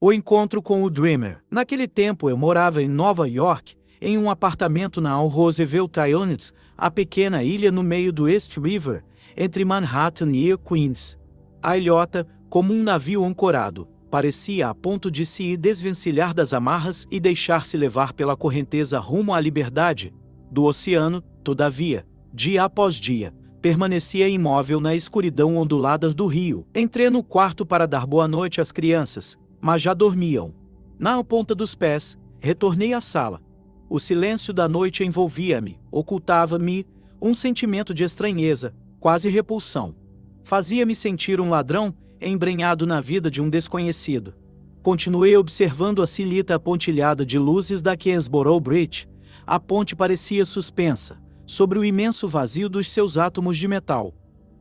O encontro com o Dreamer. Naquele tempo eu morava em Nova York, em um apartamento na Roosevelt Island, a pequena ilha no meio do East River, entre Manhattan e Queens. A ilhota, como um navio ancorado, parecia a ponto de se desvencilhar das amarras e deixar-se levar pela correnteza rumo à liberdade. Do oceano, todavia, dia após dia, permanecia imóvel na escuridão ondulada do rio. Entrei no quarto para dar boa noite às crianças, mas já dormiam. Na ponta dos pés, retornei à sala. O silêncio da noite envolvia-me, ocultava-me um sentimento de estranheza, quase repulsão. Fazia-me sentir um ladrão embrenhado na vida de um desconhecido. Continuei observando a silhueta pontilhada de luzes da Kingsborough Bridge. A ponte parecia suspensa, sobre o imenso vazio dos seus átomos de metal.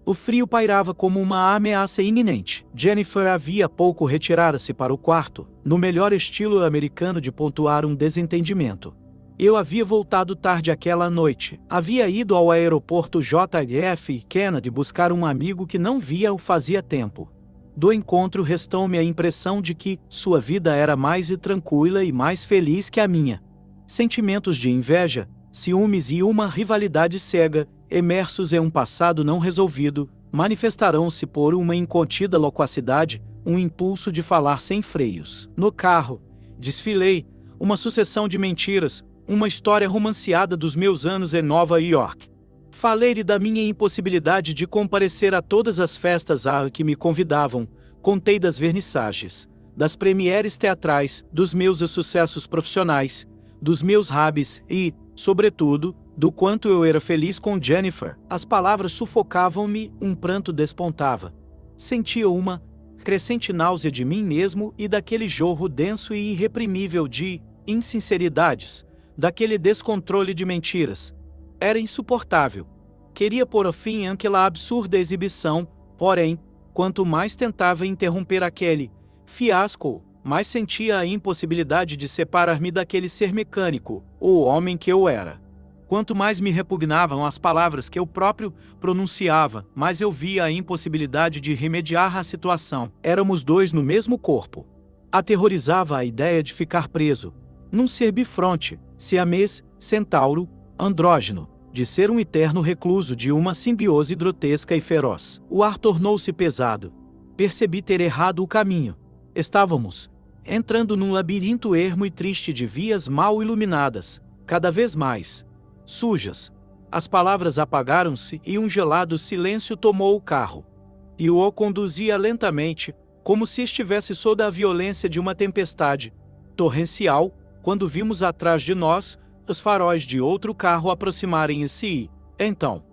O frio pairava como uma ameaça iminente. Jennifer havia pouco retirara-se para o quarto, no melhor estilo americano de pontuar um desentendimento. Eu havia voltado tarde aquela noite. Havia ido ao aeroporto JF Kennedy buscar um amigo que não via fazia tempo. Do encontro restou-me a impressão de que sua vida era mais tranquila e mais feliz que a minha. Sentimentos de inveja, ciúmes e uma rivalidade cega, imersos em um passado não resolvido, manifestarão-se por uma incontida loquacidade, um impulso de falar sem freios. No carro, desfilei uma sucessão de mentiras, uma história romanceada dos meus anos em Nova York. Falei-lhe da minha impossibilidade de comparecer a todas as festas a que me convidavam, contei das vernissagens, das premieres teatrais, dos meus sucessos profissionais, dos meus hobbies e, sobretudo, do quanto eu era feliz com Jennifer. As palavras sufocavam-me, um pranto despontava. Sentia uma crescente náusea de mim mesmo e daquele jorro denso e irreprimível de insinceridades, daquele descontrole de mentiras. Era insuportável. Queria pôr fim àquela absurda exibição, porém, quanto mais tentava interromper aquele fiasco, mais sentia a impossibilidade de separar-me daquele ser mecânico, o homem que eu era. Quanto mais me repugnavam as palavras que eu próprio pronunciava, mais eu via a impossibilidade de remediar a situação. Éramos dois no mesmo corpo. Aterrorizava a ideia de ficar preso num ser bifronte, siamês, centauro, andrógeno, de ser um eterno recluso de uma simbiose grotesca e feroz. O ar tornou-se pesado. Percebi ter errado o caminho. Estávamos entrando num labirinto ermo e triste de vias mal iluminadas, cada vez mais sujas. As palavras apagaram-se e um gelado silêncio tomou o carro. E o conduzia lentamente, como se estivesse sob a violência de uma tempestade torrencial, quando vimos atrás de nós os faróis de outro carro aproximarem-se e, então,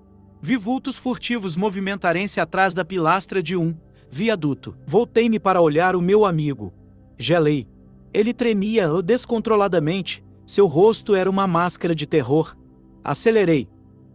vi vultos furtivos movimentarem-se atrás da pilastra de um viaduto. Voltei-me para olhar o meu amigo. Gelei. Ele tremia descontroladamente, seu rosto era uma máscara de terror. Acelerei.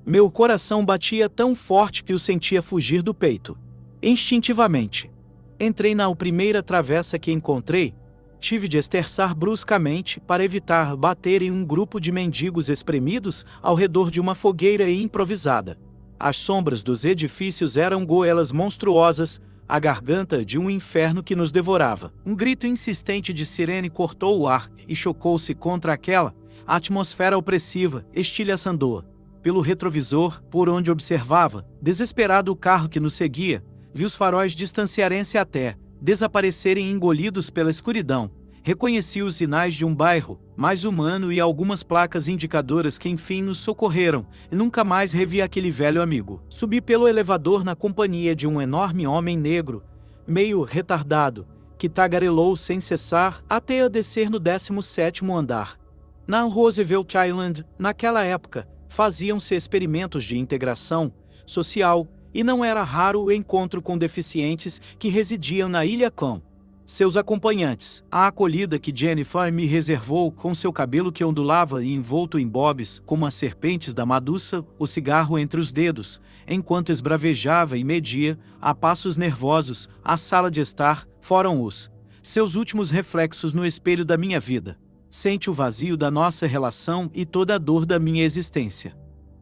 Meu coração batia tão forte que o sentia fugir do peito. Instintivamente. Entrei na primeira travessa que encontrei. Tive de esterçar bruscamente para evitar bater em um grupo de mendigos espremidos ao redor de uma fogueira improvisada. As sombras dos edifícios eram goelas monstruosas, a garganta de um inferno que nos devorava. Um grito insistente de sirene cortou o ar e chocou-se contra aquela atmosfera opressiva, estilhaçando-a. Pelo retrovisor, por onde observava, desesperado o carro que nos seguia, vi os faróis distanciarem-se até desaparecerem engolidos pela escuridão. Reconheci os sinais de um bairro mais humano e algumas placas indicadoras que enfim nos socorreram, e nunca mais revi aquele velho amigo. Subi pelo elevador na companhia de um enorme homem negro, meio retardado, que tagarelou sem cessar até a descer no 17º andar. Na Roosevelt Island, naquela época, faziam-se experimentos de integração social, e não era raro o encontro com deficientes que residiam na ilha com seus acompanhantes. A acolhida que Jennifer me reservou, com seu cabelo que ondulava e envolto em bobs como as serpentes da Medusa, o cigarro entre os dedos, enquanto esbravejava e media, a passos nervosos, a sala de estar, foram os seus últimos reflexos no espelho da minha vida. Sente o vazio da nossa relação e toda a dor da minha existência.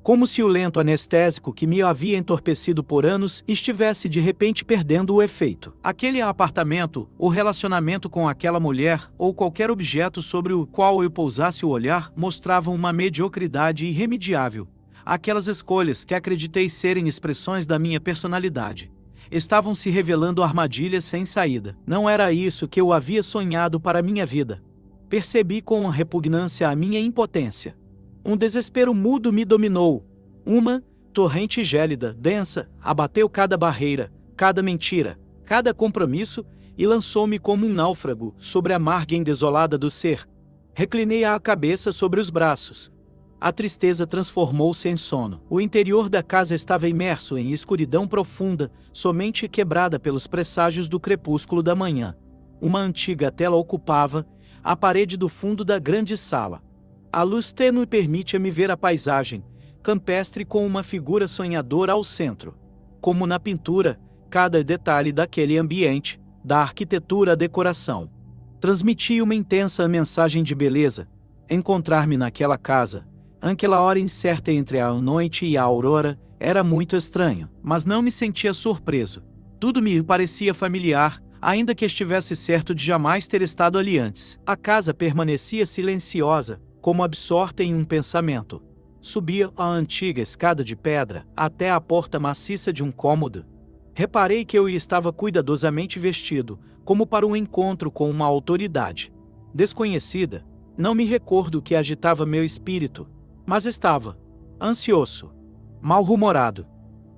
Como se o lento anestésico que me havia entorpecido por anos estivesse de repente perdendo o efeito. Aquele apartamento, o relacionamento com aquela mulher ou qualquer objeto sobre o qual eu pousasse o olhar mostravam uma mediocridade irremediável. Aquelas escolhas que acreditei serem expressões da minha personalidade estavam se revelando armadilhas sem saída. Não era isso que eu havia sonhado para minha vida. Percebi com repugnância a minha impotência. Um desespero mudo me dominou. Uma torrente gélida, densa, abateu cada barreira, cada mentira, cada compromisso e lançou-me como um náufrago sobre a margem desolada do ser. Reclinei a cabeça sobre os braços. A tristeza transformou-se em sono. O interior da casa estava imerso em escuridão profunda, somente quebrada pelos presságios do crepúsculo da manhã. Uma antiga tela ocupava a parede do fundo da grande sala. A luz tênue permite-me ver a paisagem campestre com uma figura sonhadora ao centro. Como na pintura, cada detalhe daquele ambiente, da arquitetura à decoração, transmitia uma intensa mensagem de beleza. Encontrar-me naquela casa, naquela hora incerta entre a noite e a aurora, era muito estranho, mas não me sentia surpreso. Tudo me parecia familiar, ainda que estivesse certo de jamais ter estado ali antes. A casa permanecia silenciosa, como absorta em um pensamento. Subia a antiga escada de pedra até a porta maciça de um cômodo. Reparei que eu estava cuidadosamente vestido, como para um encontro com uma autoridade desconhecida. Não me recordo o que agitava meu espírito, mas estava ansioso, mal-humorado.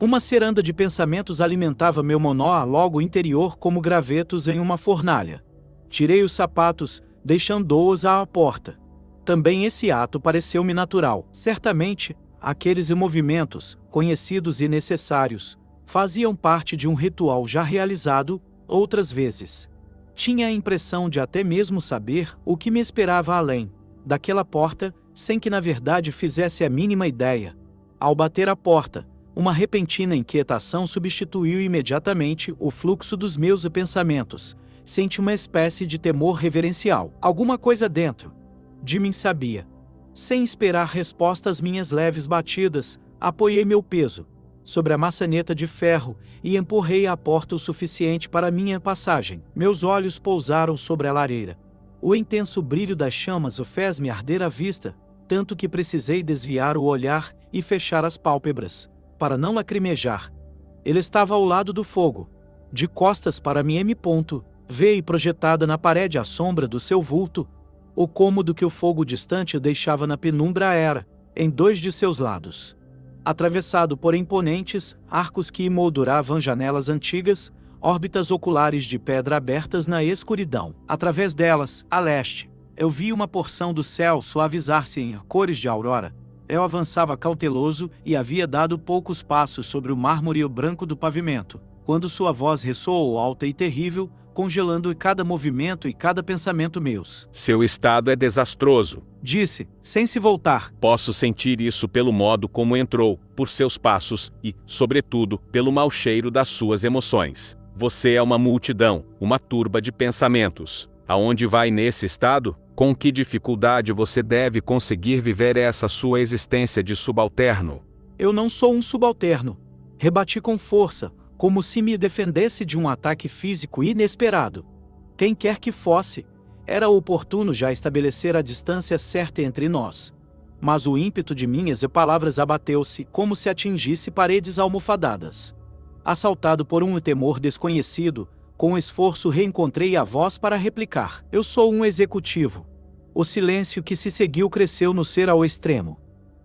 Uma ciranda de pensamentos alimentava meu monólogo interior como gravetos em uma fornalha. Tirei os sapatos, deixando-os à porta. Também esse ato pareceu-me natural. Certamente, aqueles movimentos, conhecidos e necessários, faziam parte de um ritual já realizado, outras vezes. Tinha a impressão de até mesmo saber o que me esperava além daquela porta, sem que na verdade fizesse a mínima ideia. Ao bater a porta, uma repentina inquietação substituiu imediatamente o fluxo dos meus pensamentos. Senti uma espécie de temor reverencial. Alguma coisa dentro de mim sabia. Sem esperar resposta às minhas leves batidas, apoiei meu peso sobre a maçaneta de ferro e empurrei a porta o suficiente para minha passagem. Meus olhos pousaram sobre a lareira. O intenso brilho das chamas o fez-me arder a vista, tanto que precisei desviar o olhar e fechar as pálpebras, para não lacrimejar. Ele estava ao lado do fogo, de costas para mim. Veio projetada na parede a sombra do seu vulto. O cômodo que o fogo distante deixava na penumbra era, em dois de seus lados, atravessado por imponentes arcos que emolduravam janelas antigas, órbitas oculares de pedra abertas na escuridão. Através delas, a leste, eu vi uma porção do céu suavizar-se em cores de aurora. Eu avançava cauteloso e havia dado poucos passos sobre o mármore branco do pavimento, quando sua voz ressoou alta e terrível, congelando cada movimento e cada pensamento meus. Seu estado é desastroso, disse, sem se voltar. Posso sentir isso pelo modo como entrou, por seus passos e, sobretudo, pelo mau cheiro das suas emoções. Você é uma multidão, uma turba de pensamentos. Aonde vai nesse estado? Com que dificuldade você deve conseguir viver essa sua existência de subalterno? Eu não sou um subalterno. Rebati com força, como se me defendesse de um ataque físico inesperado. Quem quer que fosse, era oportuno já estabelecer a distância certa entre nós. Mas o ímpeto de minhas palavras abateu-se como se atingisse paredes almofadadas. Assaltado por um temor desconhecido, com esforço reencontrei a voz para replicar. Eu sou um executivo. O silêncio que se seguiu cresceu no ser ao extremo.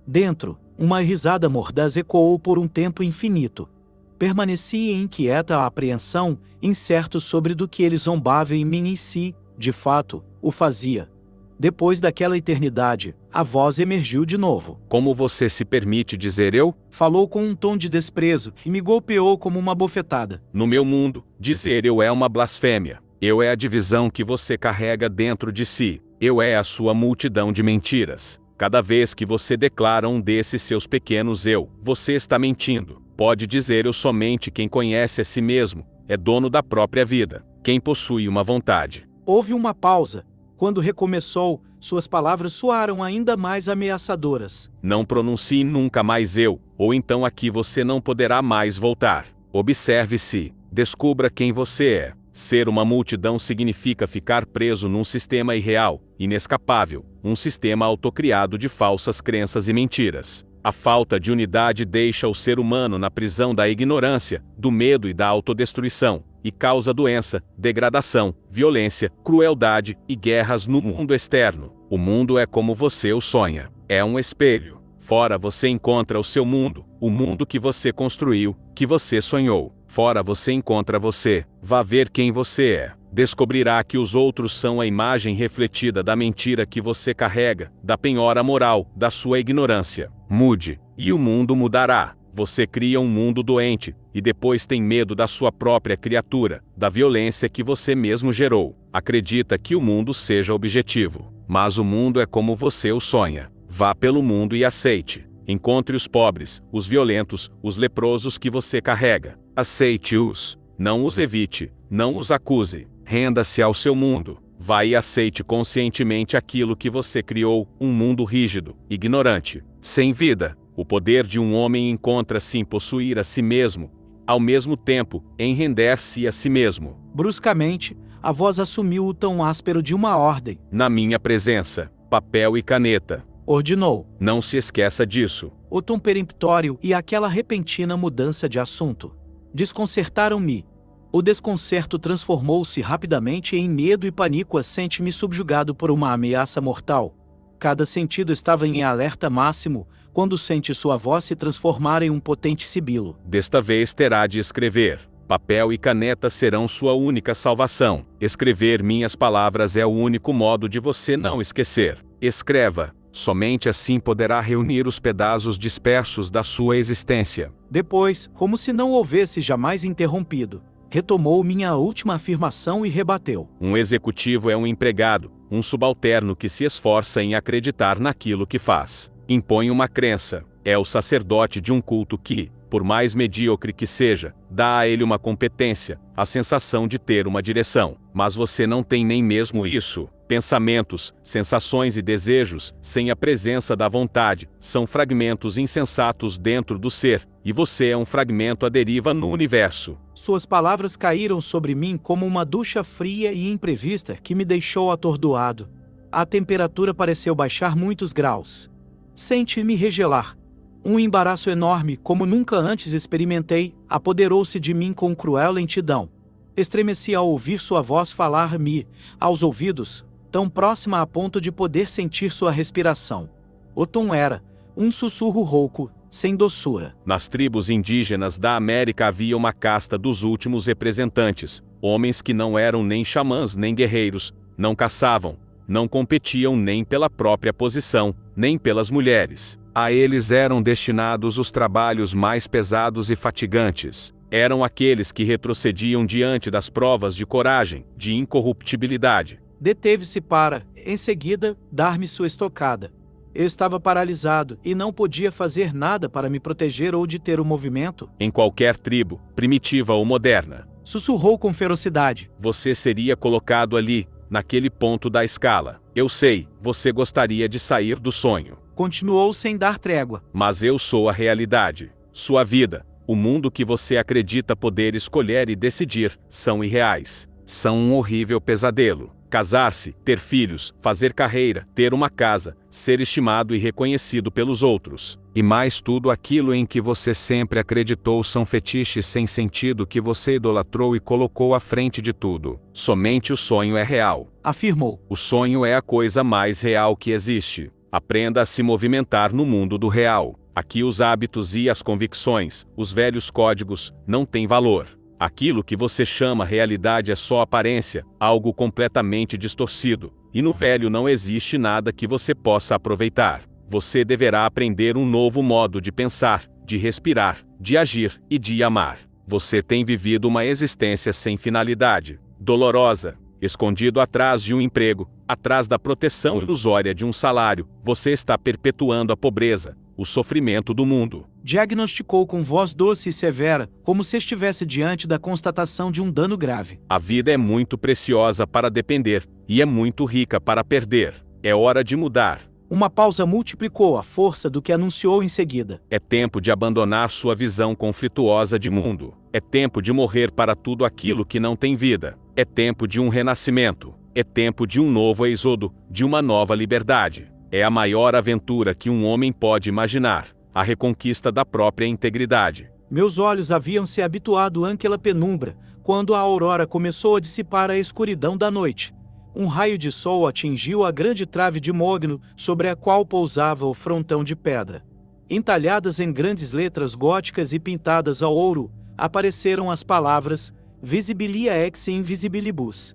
Dentro, uma risada mordaz ecoou por um tempo infinito. Permaneci em inquieta apreensão, incerto sobre do que ele zombava em mim e se, de fato, o fazia. Depois daquela eternidade, a voz emergiu de novo. Como você se permite dizer eu? Falou com um tom de desprezo e me golpeou como uma bofetada. No meu mundo, dizer eu é uma blasfêmia. Eu é a divisão que você carrega dentro de si. Eu é a sua multidão de mentiras. Cada vez que você declara um desses seus pequenos eu, você está mentindo. Pode dizer eu somente quem conhece a si mesmo, é dono da própria vida, quem possui uma vontade. Houve uma pausa, Quando recomeçou, suas palavras soaram ainda mais ameaçadoras. Não pronuncie nunca mais eu, ou então aqui você não poderá mais voltar. Observe-se, descubra quem você é. Ser uma multidão significa ficar preso num sistema irreal, inescapável, um sistema autocriado de falsas crenças e mentiras. A falta de unidade deixa o ser humano na prisão da ignorância, do medo e da autodestruição, e causa doença, degradação, violência, crueldade e guerras no mundo externo. O mundo é como você o sonha. É um espelho. Fora você encontra o seu mundo, o mundo que você construiu, que você sonhou. Fora você encontra você. Vá ver quem você é. Descobrirá que os outros são a imagem refletida da mentira que você carrega, da penhora moral, da sua ignorância. Mude, e o mundo mudará. Você cria um mundo doente, e depois tem medo da sua própria criatura, da violência que você mesmo gerou. Acredita que o mundo seja objetivo. Mas o mundo é como você o sonha. Vá pelo mundo e aceite. Encontre os pobres, os violentos, os leprosos que você carrega. Aceite-os. Não os evite, não os acuse. Renda-se ao seu mundo. Vá e aceite conscientemente aquilo que você criou, um mundo rígido, ignorante, sem vida. O poder de um homem encontra-se em possuir a si mesmo, ao mesmo tempo, em render-se a si mesmo. Bruscamente, a voz assumiu o tom áspero de uma ordem. Na minha presença, papel e caneta. Ordenou. Não se esqueça disso. O tom peremptório e aquela repentina mudança de assunto desconcertaram-me. O desconcerto transformou-se rapidamente em medo e pânico. Senti-me subjugado por uma ameaça mortal. Cada sentido estava em alerta máximo, quando sente sua voz se transformar em um potente sibilo. Desta vez terá de escrever. Papel e caneta serão sua única salvação. Escrever minhas palavras é o único modo de você não esquecer. Escreva. Somente assim poderá reunir os pedaços dispersos da sua existência. Depois, como se não houvesse jamais interrompido, retomou minha última afirmação e rebateu. Um executivo é um empregado, um subalterno que se esforça em acreditar naquilo que faz. Impõe uma crença. É o sacerdote de um culto que, por mais medíocre que seja, dá a ele uma competência, a sensação de ter uma direção. Mas você não tem nem mesmo isso. Pensamentos, sensações e desejos, sem a presença da vontade, são fragmentos insensatos dentro do ser, e você é um fragmento à deriva no universo. Suas palavras caíram sobre mim como uma ducha fria e imprevista que me deixou atordoado. A temperatura pareceu baixar muitos graus. Senti-me regelar. Um embaraço enorme, como nunca antes experimentei, apoderou-se de mim com cruel lentidão. Estremeci ao ouvir sua voz falar-me aos ouvidos, tão próxima a ponto de poder sentir sua respiração. O tom era um sussurro rouco, sem doçura. Nas tribos indígenas da América havia uma casta dos últimos representantes, homens que não eram nem xamãs nem guerreiros, não caçavam, não competiam nem pela própria posição, nem pelas mulheres. A eles eram destinados os trabalhos mais pesados e fatigantes. Eram aqueles que retrocediam diante das provas de coragem, de incorruptibilidade. Deteve-se para, em seguida, dar-me sua estocada. Eu estava paralisado e não podia fazer nada para me proteger ou deter o movimento. Em qualquer tribo, primitiva ou moderna, sussurrou com ferocidade. Você seria colocado ali, naquele ponto da escala. Eu sei, você gostaria de sair do sonho. Continuou sem dar trégua. Mas eu sou a realidade. Sua vida, o mundo que você acredita poder escolher e decidir, são irreais. São um horrível pesadelo. Casar-se, ter filhos, fazer carreira, ter uma casa, ser estimado e reconhecido pelos outros. E mais tudo aquilo em que você sempre acreditou são fetiches sem sentido que você idolatrou e colocou à frente de tudo. Somente o sonho é real. Afirmou. O sonho é a coisa mais real que existe. Aprenda a se movimentar no mundo do real. Aqui os hábitos e as convicções, os velhos códigos, não têm valor. Aquilo que você chama realidade é só aparência, algo completamente distorcido. E no velho não existe nada que você possa aproveitar. Você deverá aprender um novo modo de pensar, de respirar, de agir e de amar. Você tem vivido uma existência sem finalidade, dolorosa, escondido atrás de um emprego, atrás da proteção ilusória de um salário. Você está perpetuando a pobreza, o sofrimento do mundo. Diagnosticou com voz doce e severa, como se estivesse diante da constatação de um dano grave. A vida é muito preciosa para depender, e é muito rica para perder. É hora de mudar. Uma pausa multiplicou a força do que anunciou em seguida. É tempo de abandonar sua visão conflituosa de mundo. É tempo de morrer para tudo aquilo que não tem vida. É tempo de um renascimento. É tempo de um novo êxodo, de uma nova liberdade. É a maior aventura que um homem pode imaginar, a reconquista da própria integridade. Meus olhos haviam se habituado àquela penumbra, quando a aurora começou a dissipar a escuridão da noite. Um raio de sol atingiu a grande trave de mogno sobre a qual pousava o frontão de pedra. Entalhadas em grandes letras góticas e pintadas ao ouro, apareceram as palavras Visibilia ex invisibilibus.